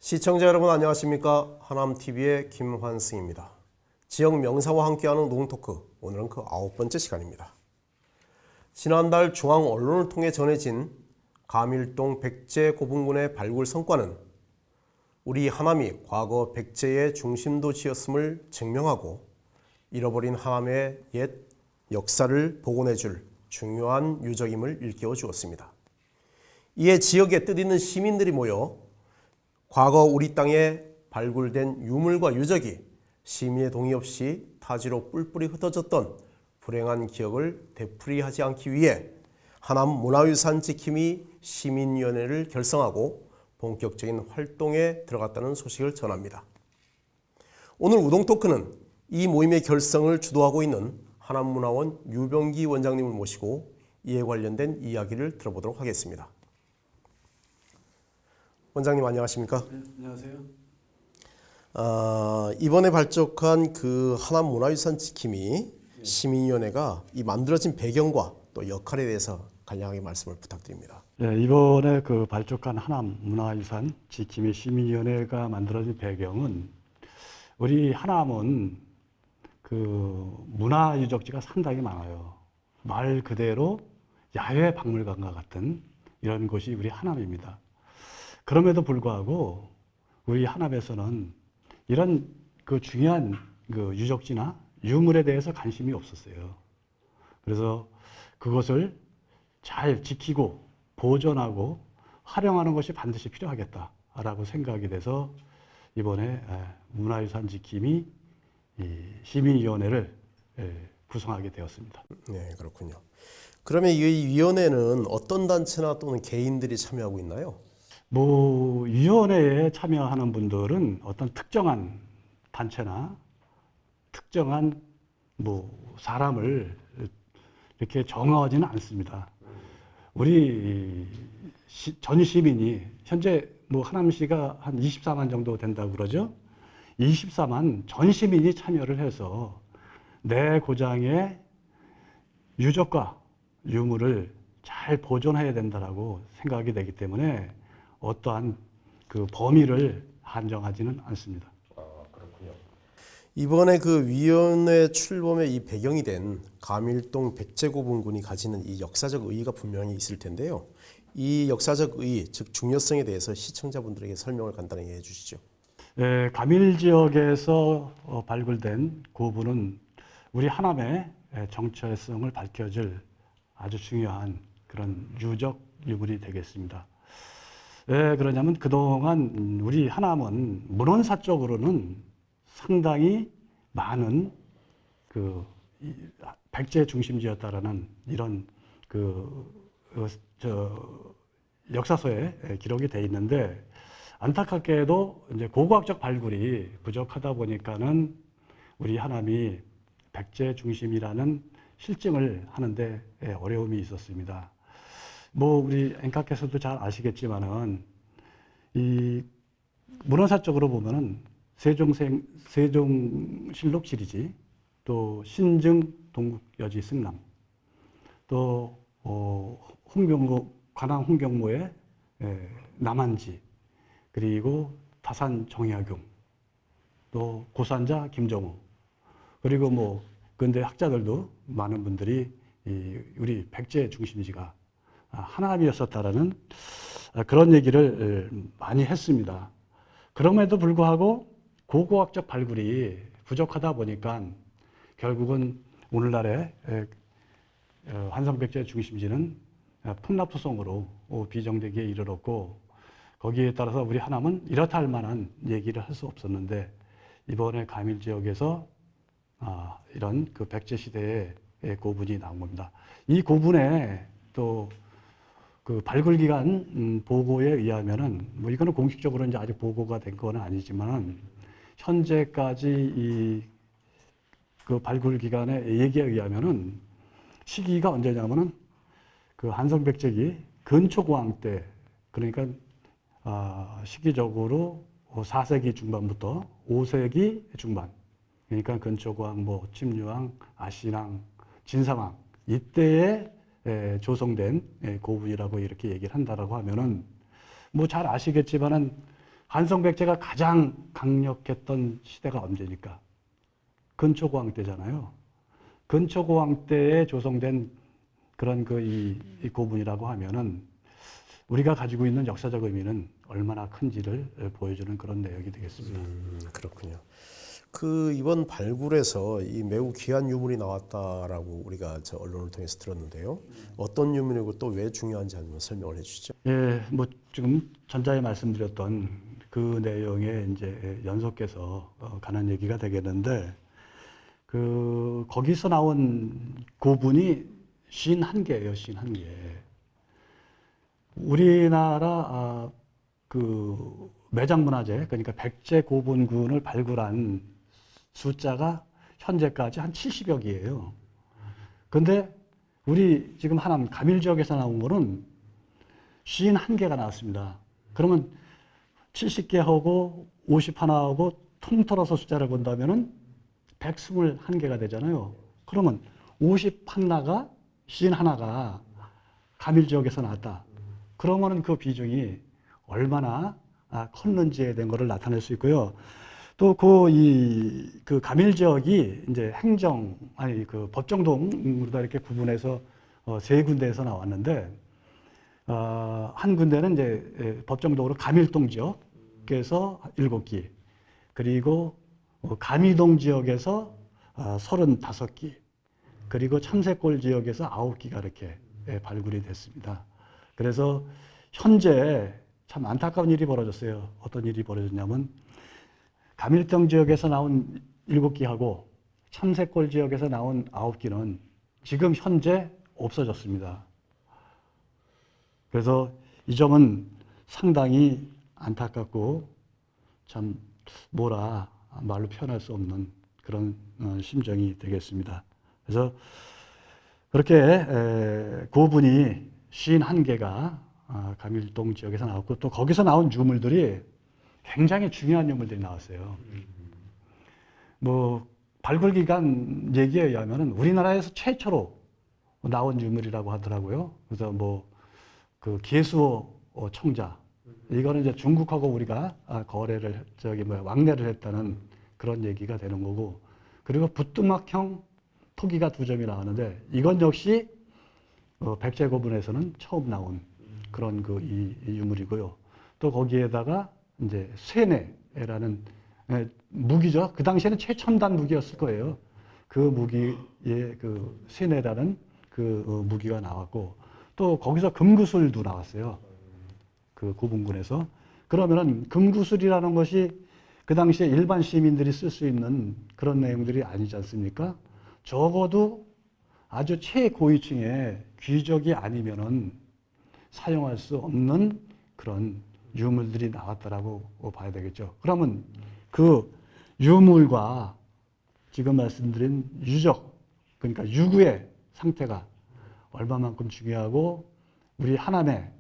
시청자 여러분 안녕하십니까? 하남TV의 김환승입니다. 지역 명사와 함께하는 농토크, 오늘은 그 9번째 시간입니다. 지난달 중앙 언론을 통해 전해진 가밀동 백제 고분군의 발굴 성과는 우리 하남이 과거 백제의 중심도시였음을 증명하고 잃어버린 하남의 옛 역사를 복원해줄 중요한 유적임을 일깨워 주었습니다. 이에 지역에 뜻있는 시민들이 모여 과거 우리 땅에 발굴된 유물과 유적이 시민의 동의 없이 타지로 뿔뿔이 흩어졌던 불행한 기억을 되풀이하지 않기 위해 하남 문화유산 지킴이 시민위원회를 결성하고 본격적인 활동에 들어갔다는 소식을 전합니다. 오늘 우동토크는 이 모임의 결성을 주도하고 있는 하남문화원 유병기 원장님을 모시고 이에 관련된 이야기를 들어보도록 하겠습니다. 원장님 안녕하십니까? 네, 안녕하세요. 이번에 발족한 그 하남문화유산 지킴이 시민위원회가 이 만들어진 배경과 또 역할에 대해서 간략하게 말씀을 부탁드립니다. 네, 이번에 그 발족한 하남문화유산 지킴이 시민위원회가 만들어진 배경은 우리 하남은 그 문화유적지가 상당히 많아요. 말 그대로 야외 박물관과 같은 이런 곳이 우리 하남입니다. 그럼에도 불구하고 우리 하남에서는 이런 그 중요한 그 유적지나 유물에 대해서 관심이 없었어요. 그래서 그것을 잘 지키고 보존하고 활용하는 것이 반드시 필요하겠다라고 생각이 돼서 이번에 문화유산 지킴이 시민위원회를 구성하게 되었습니다. 네, 그렇군요. 그러면 이 위원회는 어떤 단체나 또는 개인들이 참여하고 있나요? 위원회에 참여하는 분들은 어떤 특정한 단체나 특정한 사람을 이렇게 정하지는 않습니다. 우리 전 시민이 현재 하남시가 한 24만 정도 된다고 그러죠. 24만 전 시민이 참여를 해서 내 고장의 유적과 유물을 잘 보존해야 된다라고 생각이 되기 때문에 어떠한 그 범위를 한정하지는 않습니다. 그렇군요. 이번에 그 위원회 출범의 이 배경이 된 가밀동 백제고분군이 가지는 이 역사적 의의가 분명히 있을 텐데요. 이 역사적 의의, 즉 중요성에 대해서 시청자분들에게 설명을 간단하게 해주시죠. 네, 가밀 지역에서 발굴된 고분은 우리 하남의 정체성을 밝혀줄 아주 중요한 그런 유적 유물이 되겠습니다. 왜 그러냐면 그동안 우리 하남은 문헌사적으로는 상당히 많은 그 백제 중심지였다라는 이런 역사서에 기록이 돼 있는데 안타깝게도 이제 고고학적 발굴이 부족하다 보니까는 우리 하남이 백제 중심이라는 실증을 하는데 어려움이 있었습니다. 우리 앵커께서도 잘 아시겠지만은 이 문헌사적으로 보면은 세종실록 시리지, 또 신증 동국여지 승남, 또 관왕 홍경모의 남한지, 그리고 타산 정약용, 또 고산자 김정우, 그리고 근대 학자들도 많은 분들이 우리 백제 중심지가 하남이었었다라는 그런 얘기를 많이 했습니다. 그럼에도 불구하고 고고학적 발굴이 부족하다 보니까 결국은 오늘날의 환성백제 중심지는 풍납투성으로 비정되기에 이르렀고, 거기에 따라서 우리 하남은 이렇다 할 만한 얘기를 할 수 없었는데 이번에 가밀 지역에서 이런 그 백제 시대의 고분이 나온 겁니다. 이 고분에 또 그 발굴 기간 보고에 의하면은 이거는 공식적으로 이제 아직 보고가 된 건 아니지만 현재까지 그 발굴 기간의 얘기에 의하면은 시기가 언제냐면은 그 한성백제기 근초고왕 때, 그러니까 시기적으로 4세기 중반부터 5세기 중반, 그러니까 근초고왕, 침류왕, 아신왕, 진상왕 이때에 조성된 고분이라고 이렇게 얘기를 한다라고 하면은 잘 아시겠지만은 한성백제가 가장 강력했던 시대가 언제니까? 근초고왕 때잖아요. 근초고왕 때에 조성된 그런 이 고분이라고 하면은 우리가 가지고 있는 역사적 의미는 얼마나 큰지를 보여주는 그런 내용이 되겠습니다. 그렇군요. 이번 발굴에서 이 매우 귀한 유물이 나왔다라고 우리가 저 언론을 통해서 들었는데요. 어떤 유물이고 또 왜 중요한지 한번 설명을 해주시죠. 예, 뭐 지금 전자에 말씀드렸던 그 내용에 이제 연속해서 가는 얘기가 되겠는데, 거기서 나온 고분이 51개예요, 51개. 우리나라 매장문화재, 그러니까 백제 고분군을 발굴한 숫자가 현재까지 한 70여 개예요. 근데 우리 지금 하남 가밀 지역에서 나온 거는 51개가 나왔습니다. 그러면 70개하고 51하고 통틀어서 숫자를 본다면은 121개가 되잖아요. 그러면 51가 51가 가밀 지역에서 나왔다. 그러면은 그 비중이 얼마나 컸는지에 대한 것을 나타낼 수 있고요. 또 그 가밀 지역이 이제 법정동으로 이렇게 구분해서 세 군데에서 나왔는데, 한 군데는 이제 법정동으로 가밀동 지역에서 7기, 그리고 가미동 지역에서 35기, 그리고 참새골 지역에서 9기가 이렇게 발굴이 됐습니다. 그래서 현재 참 안타까운 일이 벌어졌어요. 어떤 일이 벌어졌냐면, 가밀동 지역에서 나온 7기하고 참새골 지역에서 나온 9기는 지금 현재 없어졌습니다. 그래서 이 점은 상당히 안타깝고 참 말로 표현할 수 없는 그런 심정이 되겠습니다. 그래서 그렇게 고분이 51개가 가밀동 지역에서 나왔고, 또 거기서 나온 유물들이 굉장히 중요한 유물들이 나왔어요. 발굴기관 얘기에 의하면 우리나라에서 최초로 나온 유물이라고 하더라고요. 그래서 개수호 청자, 이거는 이제 중국하고 우리가 왕래를 했다는 그런 얘기가 되는 거고, 그리고 부뚜막형 토기가 2점이 나왔는데, 이건 역시 백제 고분에서는 처음 나온 그런 이 유물이고요. 또 거기에다가 이제 쇠뇌라는 무기죠. 그 당시에는 최첨단 무기였을 거예요. 그 무기에 쇠뇌라는 무기가 나왔고, 또 거기서 금구슬도 나왔어요. 그 고분군에서. 그러면은 금구슬이라는 것이 그 당시에 일반 시민들이 쓸 수 있는 그런 내용들이 아니지 않습니까? 적어도 아주 최고위층의 귀족이 아니면은 사용할 수 없는 그런 유물들이 나왔다라고 봐야 되겠죠. 그러면 그 유물과 지금 말씀드린 유적, 그러니까 유구의 상태가 얼마만큼 중요하고 우리 하남의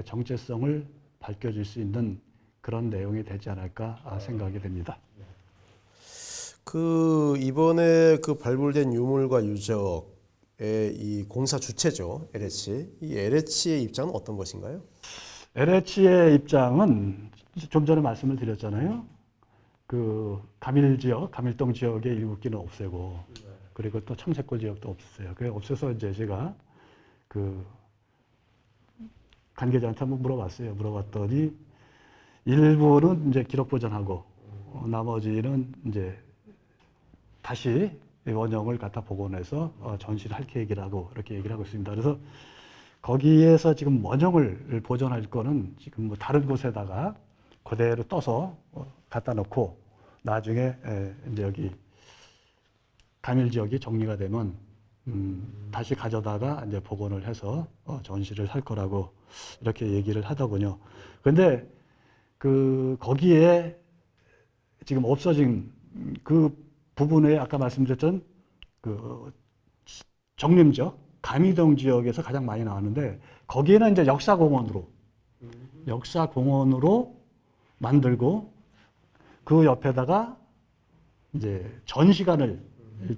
정체성을 밝혀줄 수 있는 그런 내용이 되지 않을까 생각이 됩니다. 이번에 발굴된 유물과 유적의 이 공사 주체죠, LH. 이 LH의 입장은 어떤 것인가요? LH의 입장은 좀 전에 말씀을 드렸잖아요. 가밀 지역, 가밀동 지역의 7기는 없애고, 그리고 또 참새골 지역도 없었어요. 그래서 없애서 이제 제가 관계자한테 한번 물어봤어요. 물어봤더니 일부는 이제 기록 보존하고, 나머지는 이제 다시 원형을 갖다 복원해서 전시를 할 계획이라고 이렇게 얘기를 하고 있습니다. 그래서 거기에서 지금 원형을 보존할 거는 지금 다른 곳에다가 그대로 떠서 갖다 놓고, 나중에 이제 여기 가밀 지역이 정리가 되면 다시 가져다가 이제 복원을 해서 전시를 할 거라고 이렇게 얘기를 하더군요. 그런데 거기에 지금 없어진 그 부분에 아까 말씀드렸던 정림지역, 가미동 지역에서 가장 많이 나왔는데, 거기에는 이제 역사공원으로 만들고 그 옆에다가 이제 전시관을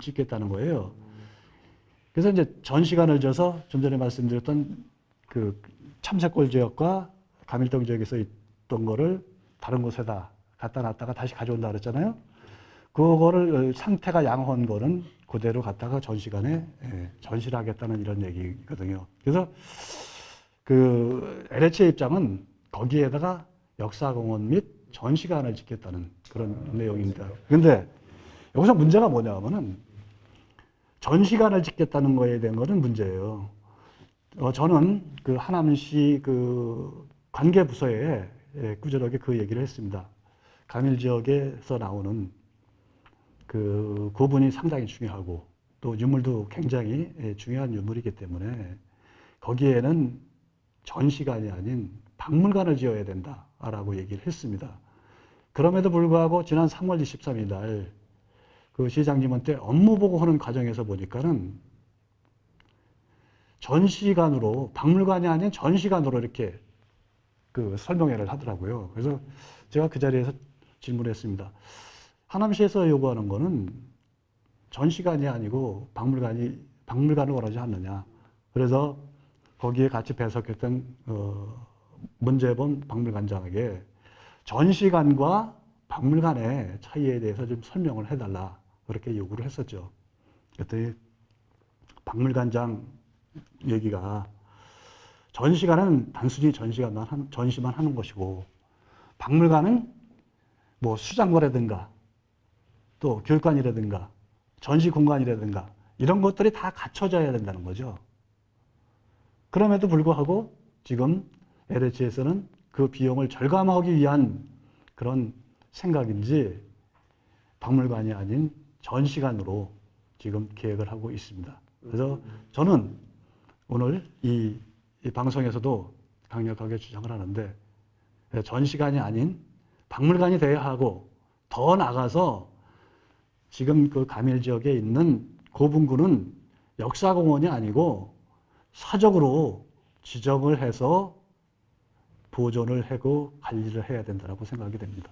짓겠다는 거예요. 그래서 이제 전시관을 져서 좀 전에 말씀드렸던 참새골 지역과 가밀동 지역에서 있던 거를 다른 곳에다 갖다 놨다가 다시 가져온다 그랬잖아요. 그거를 상태가 양호한 거는 그대로 갖다가 전시관에 전시를 하겠다는 이런 얘기거든요. 그래서 그 LH의 입장은 거기에다가 역사공원 및 전시관을 짓겠다는 그런 내용입니다. 그런데 여기서 문제가 뭐냐면은 전시관을 짓겠다는 거에 대한 거는 문제예요. 저는 그 하남시 그 관계부서에 꾸준하게 그 얘기를 했습니다. 가밀 지역에서 나오는 그 고분이 상당히 중요하고 또 유물도 굉장히 중요한 유물이기 때문에 거기에는 전시관이 아닌 박물관을 지어야 된다라고 얘기를 했습니다. 그럼에도 불구하고 지난 3월 23일 날 그 시장님한테 업무 보고하는 과정에서 보니까는 전시관으로, 박물관이 아닌 전시관으로 이렇게 그 설명회를 하더라고요. 그래서 제가 그 자리에서 질문을 했습니다. 하남시에서 요구하는 거는 전시관이 아니고 박물관을 원하지 않느냐. 그래서 거기에 같이 배석했던 문재범 박물관장에게 전시관과 박물관의 차이에 대해서 좀 설명을 해달라. 그렇게 요구를 했었죠. 그랬더니 박물관장 얘기가 전시관은 단순히 전시만 하는 것이고 박물관은 뭐 수장고라든가 또 교육관이라든가 전시 공간이라든가 이런 것들이 다 갖춰져야 된다는 거죠. 그럼에도 불구하고 지금 LH에서는 그 비용을 절감하기 위한 그런 생각인지 박물관이 아닌 전시관으로 지금 계획을 하고 있습니다. 그래서 저는 오늘 이 방송에서도 강력하게 주장을 하는데 전시관이 아닌 박물관이 돼야 하고 더 나아가서 지금 그 가밀 지역에 있는 고분군은 역사공원이 아니고 사적으로 지정을 해서 보존을 하고 관리를 해야 된다고 생각이 됩니다.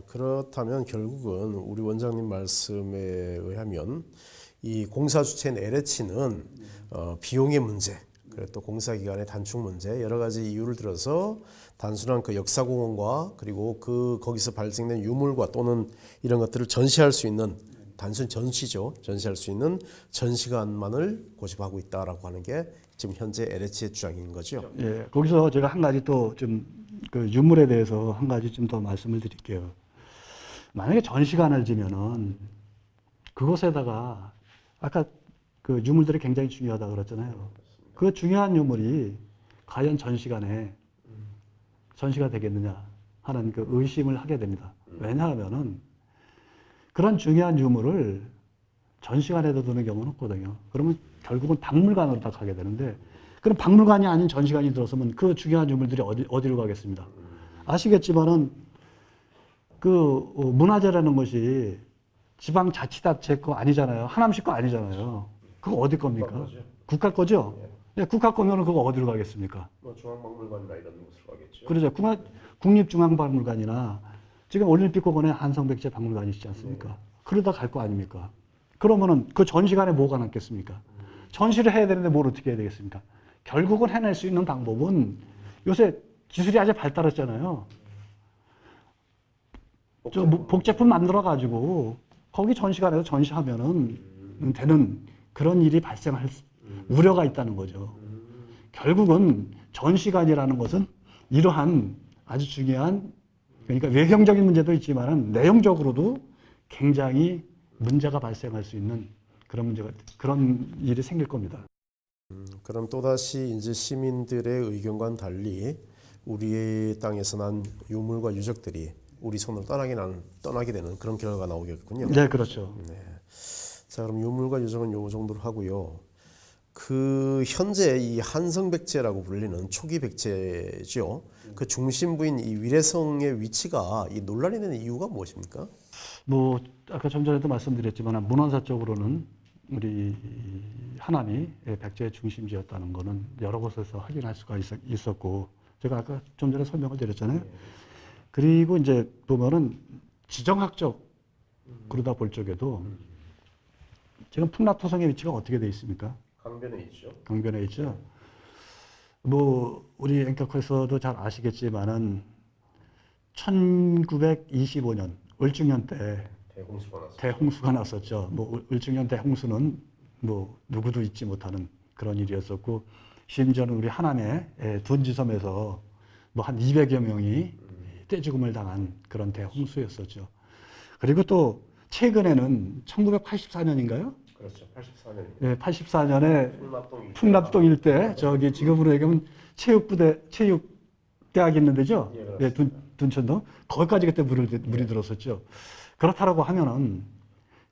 그렇다면 결국은 우리 원장님 말씀에 의하면 이 공사 주체인 LH는 비용의 문제, 그리고 또 공사 기간의 단축 문제, 여러 가지 이유를 들어서 단순한 그 역사공원과 그리고 거기서 발생된 유물과 또는 이런 것들을 전시할 수 있는 단순 전시죠. 전시할 수 있는 전시관만을 고집하고 있다라고 하는 게 지금 현재 LH의 주장인 거죠. 예, 거기서 제가 한 가지 또 좀 그 유물에 대해서 한 가지 좀 더 말씀을 드릴게요. 만약에 전시관을 지면은 그곳에다가 아까 그 유물들이 굉장히 중요하다 그랬잖아요. 그 중요한 유물이 과연 전시가 되겠느냐 하는 그 의심을 하게 됩니다. 왜냐하면은 그런 중요한 유물을 전시관에다 두는 경우는 없거든요. 그러면 결국은 박물관으로 다 가게 되는데, 그럼 박물관이 아닌 전시관이 들어서면 그 중요한 유물들이 어디로 가겠습니까? 아시겠지만은 그 문화재라는 것이 지방자치단체 거 아니잖아요. 하남시 거 아니잖아요. 그거 어디 겁니까? 국가 거죠. 국가권으로는 그거 어디로 가겠습니까? 뭐 중앙박물관이나 이런 곳으로 가겠죠. 그러죠. 국립중앙박물관이나 지금 올림픽공원에 한성백제 박물관이 있지 않습니까? 그러다 갈 거 아닙니까? 그러면은 그 전시관에 뭐가 남겠습니까? 전시를 해야 되는데 뭘 어떻게 해야 되겠습니까? 결국은 해낼 수 있는 방법은 요새 기술이 아주 발달했잖아요. 복제품 만들어가지고 거기 전시관에서 전시하면은 되는 그런 일이 발생할 우려가 있다는 거죠. 결국은 전시관이라는 것은 이러한 아주 중요한, 그러니까 외형적인 문제도 있지만은 내용적으로도 굉장히 문제가 발생할 수 있는 그런 일이 생길 겁니다. 그럼 또다시 이제 시민들의 의견과는 달리 우리의 땅에서 난 유물과 유적들이 우리 손으로 떠나게 되는 그런 결과가 나오겠군요. 네, 그렇죠. 네. 자, 그럼 유물과 유적은 요 정도로 하고요. 그 현재 이 한성백제라고 불리는 초기 백제죠. 그 중심부인 이 위례성의 위치가 이 논란이 되는 이유가 무엇입니까? 뭐 아까 좀 전에도 말씀드렸지만 문헌사 쪽으로는 우리 하남이 백제의 중심지였다는 거는 여러 곳에서 확인할 수가 있었고, 제가 아까 좀 전에 설명을 드렸잖아요. 그리고 이제 보면은 지정학적 그러다 볼 적에도 지금 풍납토성의 위치가 어떻게 돼 있습니까? 강변에 있죠. 강변에 있죠. 뭐 우리 앵커에서도 잘 아시겠지만은 1925년 을중년 때 대홍수가 났었죠. 뭐 을중년 대홍수는 뭐 누구도 잊지 못하는 그런 일이었었고, 심지어는 우리 하남의 둔지섬에서 뭐 한 200여 명이 떼죽음을 당한 그런 대홍수였었죠. 그리고 또 최근에는 1984년인가요? 그렇죠. 84년. 예, 84년에 풍납동 일대 저기 지금으로 얘기하면 체육대학이 있는 데죠. 예, 둔천동. 거기까지 그때 물이 들었었죠. 그렇다라고 하면은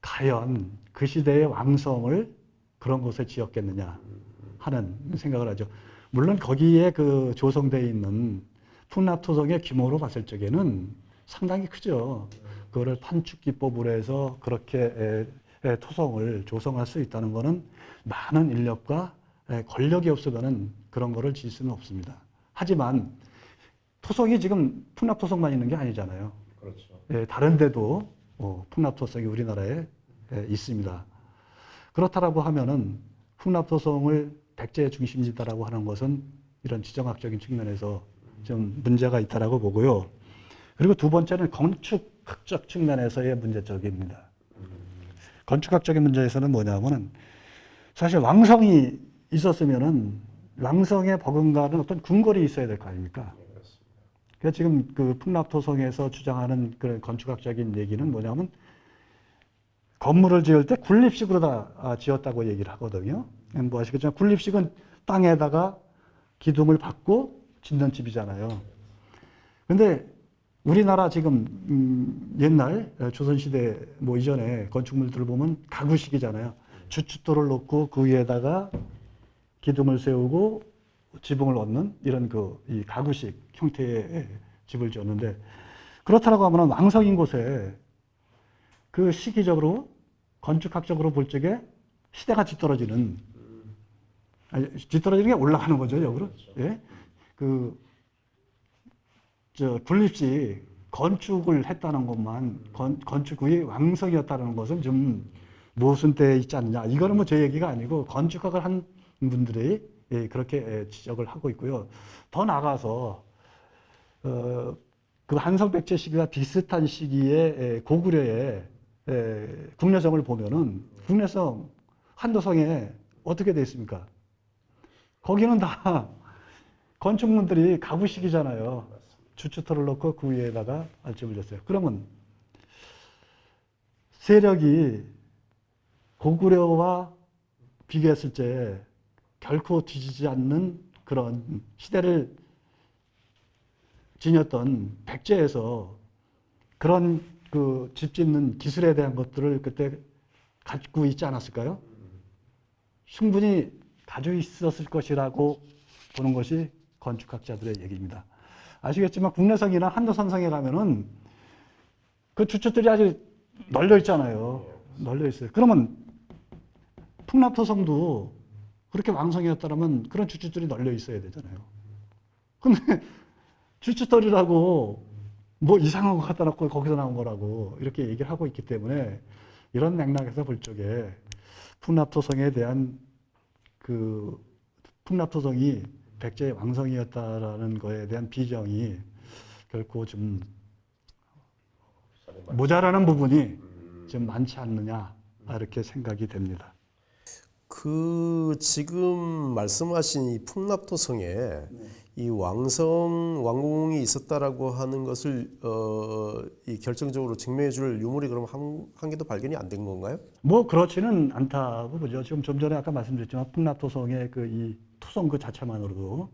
과연 그 시대의 왕성을 그런 곳에 지었겠느냐 하는 생각을 하죠. 물론 거기에 그 조성되어 있는 풍납토성의 규모로 봤을 적에는 상당히 크죠. 그거를 판축기법으로 해서 그렇게 토성을 조성할 수 있다는 것은 많은 인력과 권력이 없으면 그런 거를 지을 수는 없습니다. 하지만 토성이 지금 풍납토성만 있는 게 아니잖아요. 그렇죠. 다른 데도 풍납토성이 우리나라에 있습니다. 그렇다라고 하면은 풍납토성을 백제의 중심지다라고 하는 것은 이런 지정학적인 측면에서 좀 문제가 있다라고 보고요. 그리고 두 번째는 건축학적 측면에서의 문제점입니다. 건축학적인 문제에서는 뭐냐면은 사실 왕성이 있었으면은 왕성에 버금가는 어떤 궁궐이 있어야 될 거 아닙니까? 그래서 지금 그 풍납토성에서 주장하는 그런 건축학적인 얘기는 뭐냐면 건물을 지을 때 군립식으로 다 지었다고 얘기를 하거든요. 뭐 아시겠지만 군립식은 땅에다가 기둥을 박고 짓는 집이잖아요. 근데 우리나라 지금 옛날 조선시대 뭐 이전에 건축물들을 보면 가구식이잖아요. 주춧돌을 놓고 그 위에다가 기둥을 세우고 지붕을 얻는 이런 이 가구식 형태의 집을 지었는데, 그렇다고 하면 왕성인 곳에 그 시기적으로 건축학적으로 볼 적에 시대가 뒤떨어지는 게 올라가는 거죠, 역으로. 예? 군립식 건축을 했다는 것만 건축의 왕성이었다는 것은 좀 모순되어 있지 않느냐. 이거는 뭐 제 얘기가 아니고 건축학을 한 분들이 그렇게 지적을 하고 있고요. 더 나아가서 그 한성백제 시기와 비슷한 시기에 고구려의 국내성을 보면은 국내성 한도성에 어떻게 되어 있습니까? 거기는 다 건축물들이 가구식이잖아요. 주춧돌을 넣고 그 위에다가 알집을 졌어요. 그러면 세력이 고구려와 비교했을 때 결코 뒤지지 않는 그런 시대를 지녔던 백제에서 그런 그 집 짓는 기술에 대한 것들을 그때 갖고 있지 않았을까요? 충분히 가지고 있었을 것이라고 보는 것이 건축학자들의 얘기입니다. 아시겠지만 국내성이나 한도선성에 가면은 그 주춧돌이 아주 널려 있잖아요. 널려 있어요. 그러면 풍납토성도 그렇게 왕성이었다면 그런 주춧돌이 널려 있어야 되잖아요. 근데 주춧돌이라고 뭐 이상한 거 갖다 놓고 거기서 나온 거라고 이렇게 얘기를 하고 있기 때문에 이런 맥락에서 볼 적에 풍납토성에 대한 그 풍납토성이 백제의 왕성이었다라는 거에 대한 비정이 결코 좀 모자라는 부분이 좀 많지 않느냐 이렇게 생각이 됩니다. 그 지금 말씀하신 이 풍납토성에 이 왕궁이 있었다라고 하는 것을 이 결정적으로 증명해줄 유물이 그럼 한 개도 발견이 안 된 건가요? 뭐 그렇지는 않다고 보죠. 지금 좀 전에 아까 말씀드렸지만 풍납토성의 그 이 토성 그 자체만으로도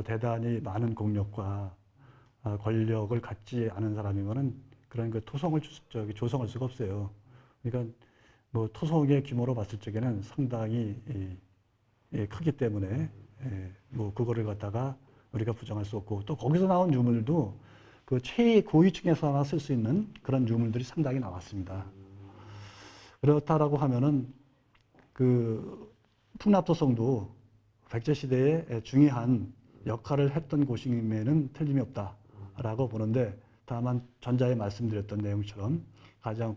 대단히 많은 공력과 권력을 갖지 않은 사람이면은 그런 그 토성을 조성할 수가 없어요. 그러니까 뭐 토성의 규모로 봤을 적에는 상당히 크기 때문에 뭐 그거를 갖다가 우리가 부정할 수 없고 또 거기서 나온 유물도 그 최고위층에서나 쓸 수 있는 그런 유물들이 상당히 나왔습니다. 그렇다라고 하면은 그 풍납토성도 백제 시대에 중요한 역할을 했던 곳임에는 틀림이 없다라고 보는데 다만 전자에 말씀드렸던 내용처럼 가장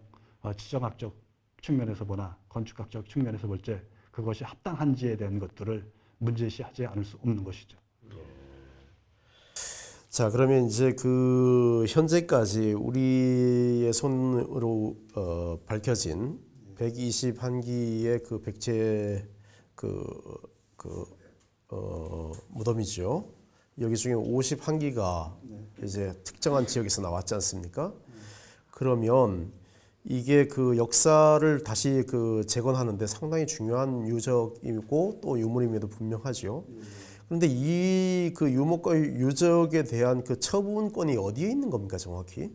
지정학적 측면에서 보나 건축학적 측면에서 볼 때 그것이 합당한지에 대한 것들을 문제시하지 않을 수 없는 것이죠. 자, 그러면 이제 그 현재까지 우리의 손으로 밝혀진 121기의 그 백제 무덤이죠. 여기 중에 51기가 이제 특정한 지역에서 나왔지 않습니까? 그러면 이게 그 역사를 다시 그 재건하는데 상당히 중요한 유적이고 또 유물임에도 분명하죠. 그런데 이 그 유목과 유적에 대한 그 처분권이 어디에 있는 겁니까, 정확히?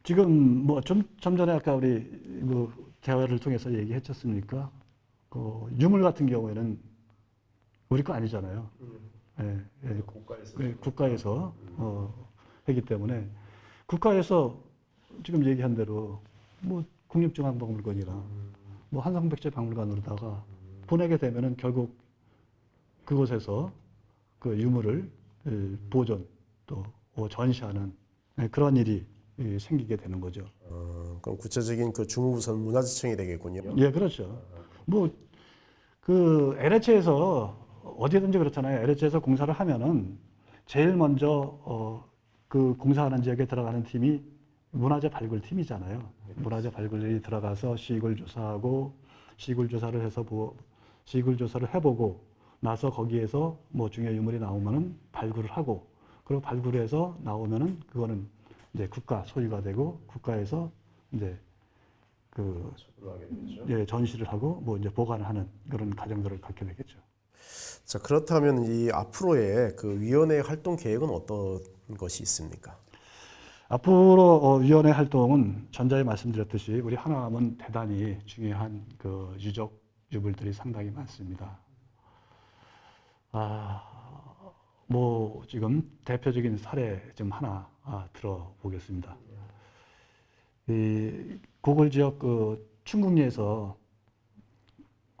지금 뭐 좀 전에 아까 우리 뭐 대화를 통해서 얘기했지 않습니까? 그 유물 같은 경우에는 우리 거 아니잖아요. 국가에서 하기 때문에 국가에서 지금 얘기한 대로 뭐 국립중앙박물관이나 뭐 한성백제박물관으로다가 보내게 되면은 결국 그곳에서 그 유물을 보존 또 전시하는 그런 일이 생기게 되는 거죠. 그럼 구체적인 그 주무부서는 문화재청이 되겠군요. 예, 그렇죠. 뭐 그 LH에서 어디든지 그렇잖아요. LH에서 공사를 하면은 제일 먼저 그 공사하는 지역에 들어가는 팀이 문화재 발굴 팀이잖아요. 문화재 발굴이 들어가서 시굴 조사하고 시굴 조사를 해서 시굴 조사를 해보고 나서 거기에서 뭐 중요 유물이 나오면은 발굴을 하고 그리고 발굴해서 나오면은 그거는 이제 국가 소유가 되고 국가에서 이제 그 전시를 하고 뭐 이제 보관을 하는 그런 과정들을 갖게 되겠죠. 자, 그렇다면 이 앞으로의 그 위원회 활동 계획은 어떤 것이 있습니까? 앞으로 위원회 활동은 전자에 말씀드렸듯이 우리 하남은 대단히 중요한 그 유물들이 상당히 많습니다. 뭐 지금 대표적인 사례 좀 하나 들어보겠습니다. 이 고골 지역 그 충국리에서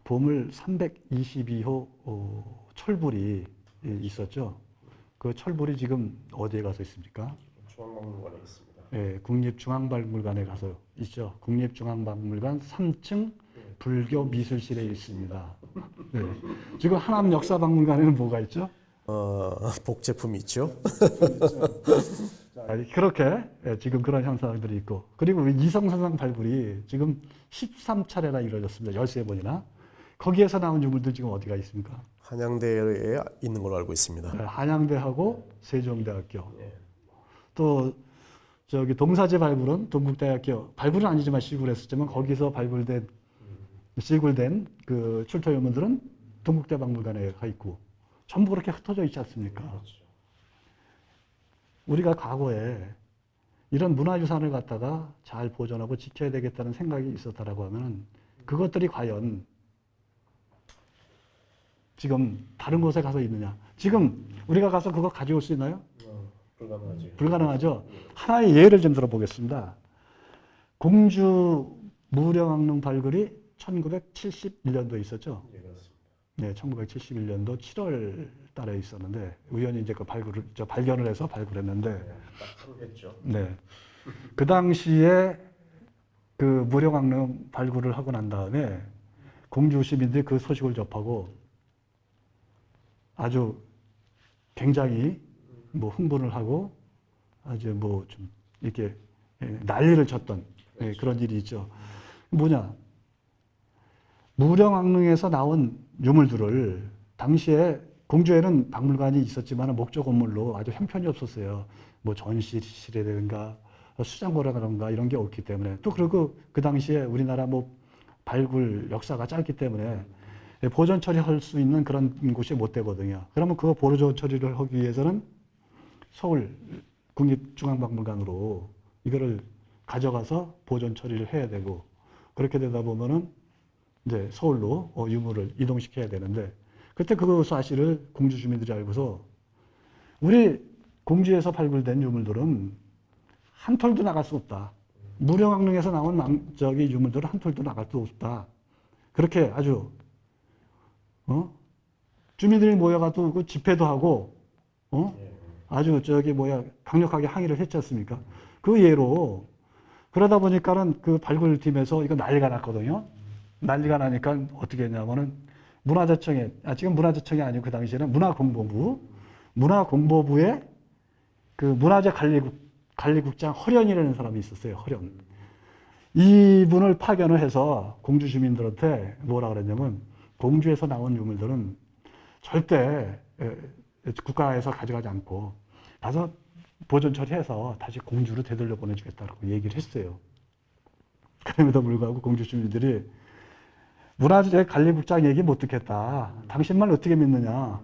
보물 322호 철불이 있었죠. 그 철불이 지금 어디에 가서 있습니까? 중앙박물관에 있습니다. 예, 국립중앙박물관에 가서 있죠. 국립중앙박물관 3층 불교미술실에 있습니다. 네. 지금 하남 역사박물관에는 뭐가 있죠? 복제품이 있죠. 그렇게 지금 그런 현상들이 있고 그리고 이성선상 발굴이 지금 13차례나 이루어졌습니다. 13번이나. 거기에서 나온 유물들 지금 어디가 있습니까? 한양대에 있는 걸로 알고 있습니다. 한양대하고 세종대학교. 또 저기 동사제 발굴은 동국대학교 발굴은 아니지만 시굴했었지만 거기서 시굴된 그 출토 유물들은 동국대 박물관에 가 있고 전부 그렇게 흩어져 있지 않습니까? 우리가 과거에 이런 문화유산을 갖다가 잘 보존하고 지켜야 되겠다는 생각이 있었다라고 하면 그것들이 과연 지금 다른 곳에 가서 있느냐? 지금 우리가 가서 그거 가져올 수 있나요? 불가능하죠. 불가능하죠. 하나의 예를 좀 들어보겠습니다. 공주 무령왕릉 발굴이 1971년도에 있었죠. 예, 그렇습니다. 네, 1971년도 7월 달에 있었는데 우연히 이제 그 발견을 해서 발굴했는데 딱 하루겠죠. 네. 그 당시에 그 무령왕릉 발굴을 하고 난 다음에 공주 시민들이 그 소식을 접하고 아주 굉장히 뭐 흥분을 하고 아주 뭐 좀 이렇게 난리를 쳤던 그런 일이 있죠. 뭐냐? 무령왕릉에서 나온 유물들을 당시에 공주에는 박물관이 있었지만 목조 건물로 아주 형편이 없었어요. 뭐 전시실이라든가 수장고라든가 이런 게 없기 때문에 또 그리고 그 당시에 우리나라 뭐 발굴 역사가 짧기 때문에 보존 처리할 수 있는 그런 곳이 못 되거든요. 그러면 그 보존 처리를 하기 위해서는 서울 국립중앙박물관으로 이거를 가져가서 보존 처리를 해야 되고 그렇게 되다 보면은 이제 서울로 유물을 이동시켜야 되는데 그때 그 사실을 공주 주민들이 알고서 우리 공주에서 발굴된 유물들은 한 톨도 나갈 수 없다. 무령왕릉에서 나온 유물들은 한 톨도 나갈 수 없다. 그렇게 아주 주민들이 모여가지고 그 집회도 하고 아주 강력하게 항의를 했지 않습니까? 그 예로 그러다 보니까는 그 발굴팀에서 이거 난리가 났거든요. 난리가 나니까 어떻게 했냐면은 지금 문화재청이 아니고 그 당시에는 문화공보부에 그 문화재 관리국장 허련이라는 사람이 있었어요. 허련. 이분을 파견을 해서 공주 주민들한테 뭐라 그랬냐면 공주에서 나온 유물들은 절대 국가에서 가져가지 않고 가서 보존 처리해서 다시 공주로 되돌려 보내주겠다고 얘기를 했어요. 그럼에도 불구하고 공주 주민들이 문화재 관리국장 얘기 못 듣겠다. 당신만 어떻게 믿느냐.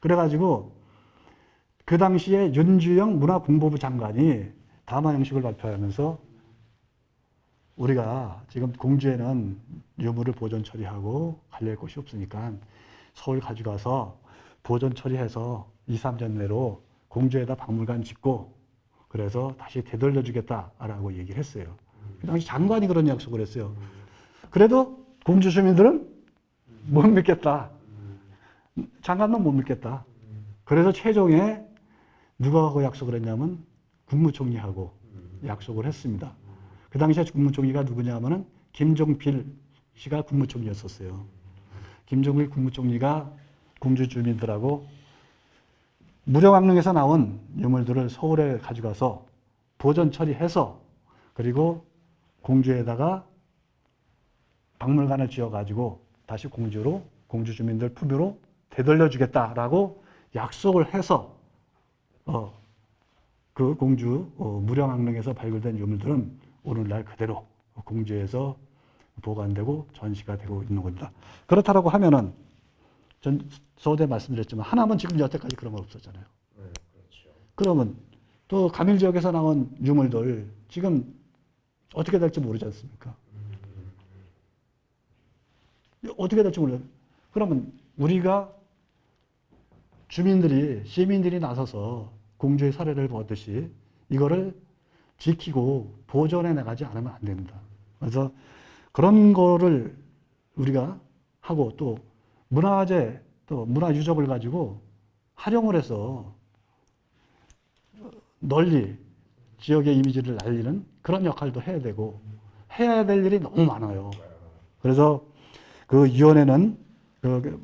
그래가지고 그 당시에 윤주영 문화공보부 장관이 담화 형식을 발표하면서 우리가 지금 공주에는 유물을 보존 처리하고 관리할 곳이 없으니까 서울 가져가서 보존 처리해서 2, 3년 내로 공주에다 박물관 짓고 그래서 다시 되돌려 주겠다라고 얘기를 했어요. 그 당시 장관이 그런 약속을 했어요. 그래도 공주 주민들은 못 믿겠다. 장관도 못 믿겠다. 그래서 최종에 누가 하고 약속을 했냐면 국무총리하고 약속을 했습니다. 그 당시에 국무총리가 누구냐면은 김종필 씨가 국무총리였었어요. 김종필 국무총리가 공주 주민들하고 무령왕릉에서 나온 유물들을 서울에 가져가서 보존 처리해서 그리고 공주에다가 박물관을 지어가지고 다시 공주 주민들 품위로 되돌려주겠다라고 약속을 해서 그 공주 무령왕릉에서 발굴된 유물들은 오늘날 그대로 공주에서 보관되고 전시가 되고 있는 겁니다. 그렇다고 하면은 전 서두에 말씀드렸지만 하나만 지금 여태까지 그런 건 없었잖아요. 네, 그렇죠. 그러면 또 가밀 지역에서 나온 유물들 지금 어떻게 될지 모르지 않습니까? 어떻게 될지 몰라요. 그러면 우리가 시민들이 나서서 공주의 사례를 보듯이 이거를 지키고 보존해 나가지 않으면 안 됩니다. 그래서 그런 거를 우리가 하고 또 문화재, 또 문화유적을 가지고 활용을 해서 널리 지역의 이미지를 날리는 그런 역할도 해야 되고 해야 될 일이 너무 많아요. 그래서 그 위원회는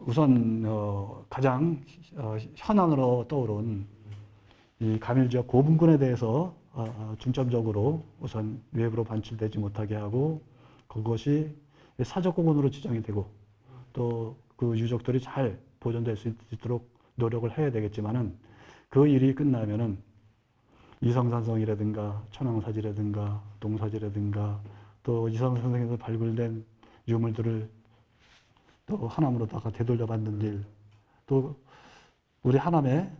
우선 가장 현안으로 떠오른 이 가밀지역 고분군에 대해서 중점적으로 우선 외부로 반출되지 못하게 하고 그것이 사적공원으로 지정이 되고 또 그 유적들이 잘 보존될 수 있도록 노력을 해야 되겠지만은 그 일이 끝나면은 이성산성이라든가 천왕사지라든가 동사지라든가 또 이성산성에서 발굴된 유물들을 또 하남으로다가 되돌려받는 일, 또 우리 하남의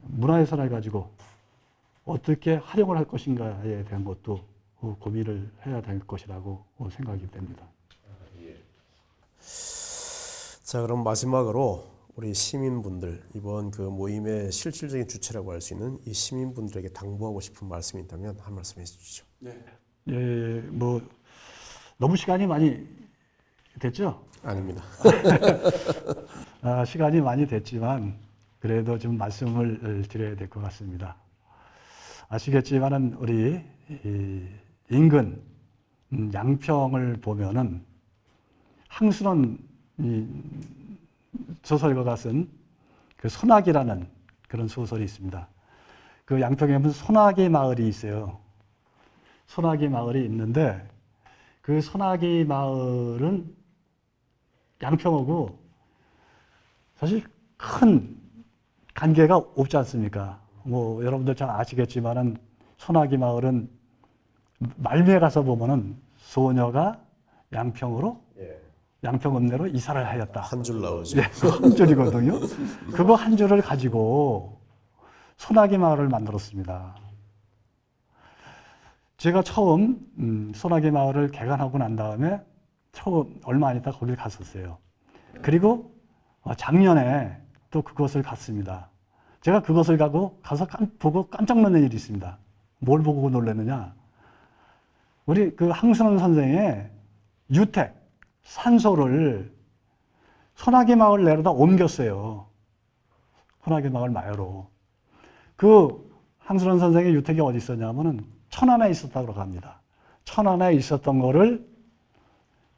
문화예산을 가지고 어떻게 활용을 할 것인가에 대한 것도 고민을 해야 될 것이라고 생각이 됩니다. 자, 그럼 마지막으로 우리 시민분들 이번 그 모임의 실질적인 주체라고 할 수 있는 이 시민분들에게 당부하고 싶은 말씀이 있다면 한 말씀 해주시죠. 네. 뭐 너무 시간이 많이 됐죠? 아닙니다. 시간이 많이 됐지만 그래도 좀 말씀을 드려야 될 것 같습니다. 아시겠지만은 우리 인근 양평을 보면은 항순원 소설가가 쓴 그 소나기라는 그런 소설이 있습니다. 그 양평에 보면 소나기 마을이 있어요. 소나기 마을이 있는데 그 소나기 마을은 양평하고 사실 큰 관계가 없지 않습니까? 뭐 여러분들 잘 아시겠지만은 소나기 마을은 말미에 가서 보면은 소녀가 양평으로 양평 읍내로 이사를 하였다. 한 줄 나오죠. 네, 한 줄이거든요. 그거 한 줄을 가지고 소나기 마을을 만들었습니다. 제가 처음 소나기 마을을 개관하고 난 다음에 처음 얼마 안 있다 거길 갔었어요. 그리고 작년에 또 그곳을 갔습니다. 제가 그곳을 가서 보고 깜짝 놀란 일이 있습니다. 뭘 보고 놀랐느냐? 우리 그 항순원 선생의 유택, 산소를 소나기 마을 내로다 옮겼어요. 소나기 마을 마을로. 그 항순원 선생의 유택이 어디 있었냐면은 천안에 있었다고 합니다. 천안에 있었던 거를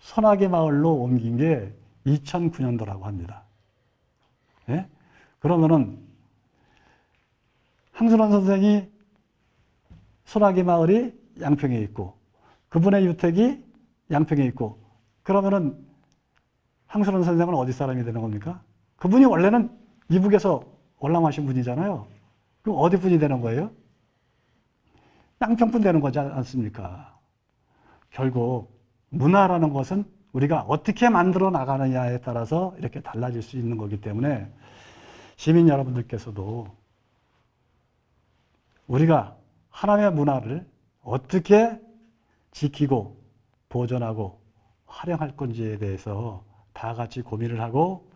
소나기 마을로 옮긴 게 2009년도라고 합니다. 예? 그러면은 항순원 선생이 소나기 마을이 양평에 있고 그분의 유택이 양평에 있고 그러면은 항순원 선생은 어디 사람이 되는 겁니까? 그분이 원래는 이북에서 월남하신 분이잖아요. 그럼 어디 분이 되는 거예요? 양평분 되는 거지 않습니까? 결국 문화라는 것은 우리가 어떻게 만들어 나가느냐에 따라서 이렇게 달라질 수 있는 거기 때문에 시민 여러분들께서도 우리가 하나님의 문화를 어떻게 지키고 보존하고 활용할 건지에 대해서 다 같이 고민을 하고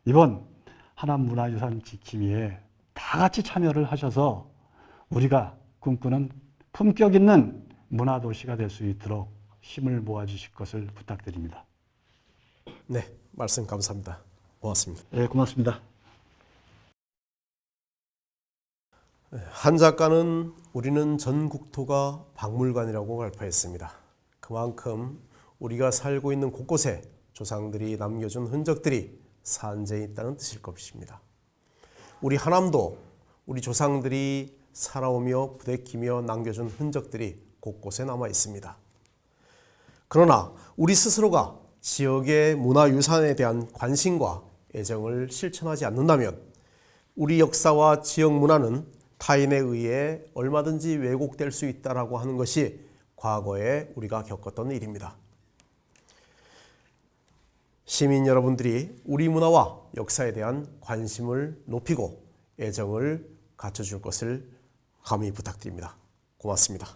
이번 하남 문화유산 지킴이에 다 같이 참여를 하셔서 우리가 꿈꾸는 품격 있는 문화도시가 될 수 있도록 힘을 모아주실 것을 부탁드립니다. 네, 말씀 감사합니다. 고맙습니다. 네, 고맙습니다. 한 작가는 우리는 전 국토가 박물관이라고 발표했습니다. 그만큼 우리가 살고 있는 곳곳에 조상들이 남겨준 흔적들이 산재해 있다는 뜻일 것입니다. 우리 하남도 우리 조상들이 살아오며 부대끼며 남겨준 흔적들이 곳곳에 남아 있습니다. 그러나 우리 스스로가 지역의 문화유산에 대한 관심과 애정을 실천하지 않는다면 우리 역사와 지역 문화는 타인에 의해 얼마든지 왜곡될 수 있다고 하는 것이 과거에 우리가 겪었던 일입니다. 시민 여러분들이 우리 문화와 역사에 대한 관심을 높이고 애정을 갖춰줄 것을 감히 부탁드립니다. 고맙습니다.